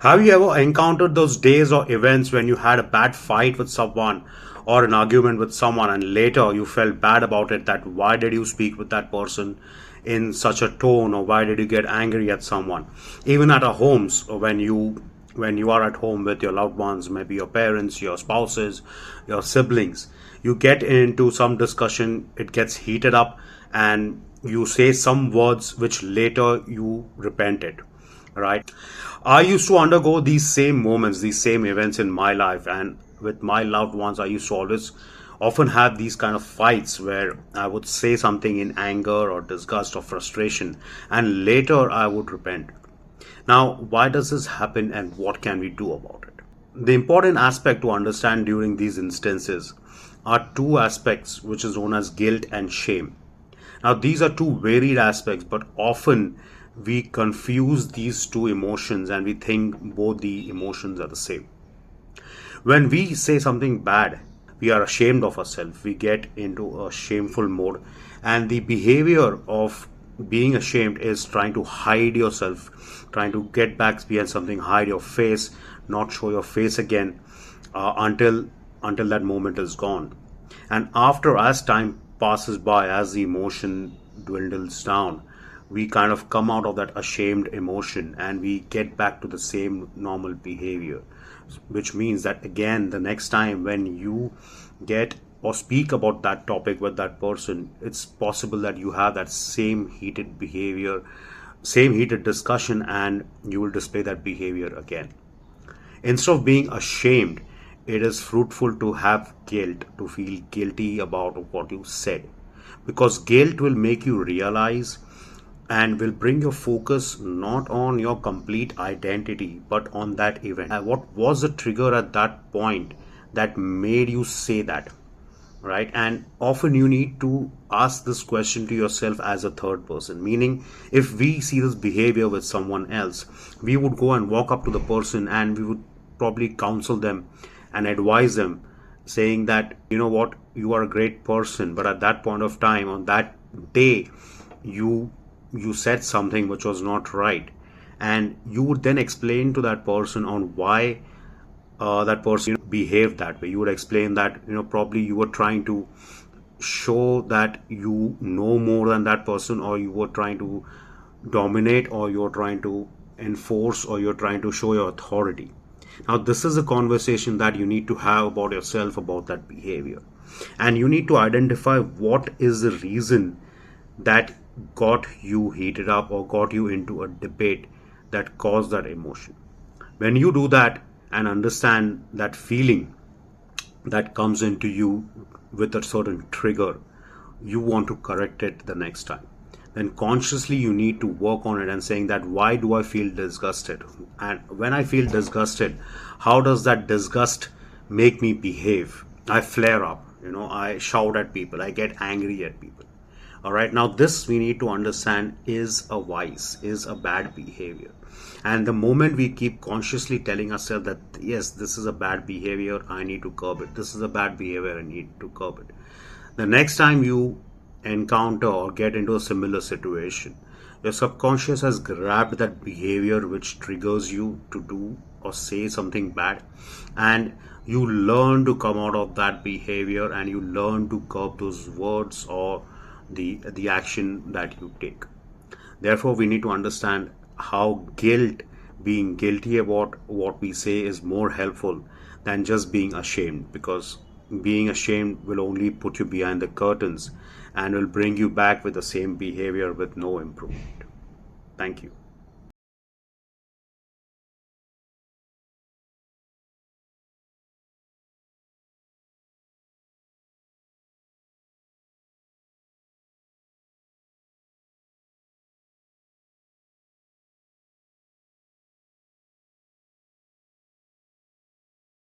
Have you ever encountered those days or events when you had a bad fight with someone or an argument with someone and later you felt bad about it, that why did you speak with that person in such a tone, or why did you get angry at someone? Even at our homes, or when you are at home with your loved ones, maybe your parents, your spouses, your siblings, you get into some discussion, it gets heated up, and you say some words which later you repented, right? I used to undergo these same moments, these same events in my life, and with my loved ones, I used to always often have these kind of fights where I would say something in anger or disgust or frustration, and later I would repent. Now, why does this happen and what can we do about it? The important aspect to understand during these instances are two aspects, which is known as guilt and shame. Now, these are two varied aspects, but often we confuse these two emotions and we think both the emotions are the same. When we say something bad, we are ashamed of ourselves. We get into a shameful mode, and the behavior of being ashamed is trying to hide yourself, trying to get back behind something, hide your face, not show your face again until that moment is gone. And after, as time passes by, as the emotion dwindles down, we kind of come out of that ashamed emotion and we get back to the same normal behavior, which means that again, the next time when you get or speak about that topic with that person, it's possible that you have that same heated behavior, same heated discussion, and you will display that behavior again. Instead of being ashamed, it is fruitful to have guilt, to feel guilty about what you said. Because guilt will make you realize and will bring your focus not on your complete identity but on that event. What was the trigger at that point that made you say that? Right? And often you need to ask this question to yourself as a third person, meaning if we see this behavior with someone else, we would go and walk up to the person and we would probably counsel them and advise them, saying that, you know what, you are a great person, but at that point of time, on that day, you you said something which was not right, and you would then explain to that person on why that person behaved that way. You would explain that, probably you were trying to show that you know more than that person, or you were trying to dominate, or you're trying to enforce, or you're trying to show your authority. Now, this is a conversation that you need to have about yourself, about that behavior, and you need to identify what is the reason that got you heated up or got you into a debate that caused that emotion. When you do that and understand that feeling that comes into you with a certain trigger, you want to correct it the next time. Then consciously you need to work on it and saying that, why do I feel disgusted? And when I feel disgusted, how does that disgust make me behave? I flare up, I shout at people, I get angry at people. All right, now this we need to understand is a vice, is a bad behavior. And the moment we keep consciously telling ourselves that, yes, this is a bad behavior, I need to curb it, this is a bad behavior, I need to curb it, the next time you encounter or get into a similar situation, your subconscious has grabbed that behavior which triggers you to do or say something bad, and you learn to come out of that behavior and you learn to curb those words or the action that you take. Therefore, we need to understand how being guilty about what we say is more helpful than just being ashamed, because being ashamed will only put you behind the curtains and will bring you back with the same behavior with no improvement. Thank you.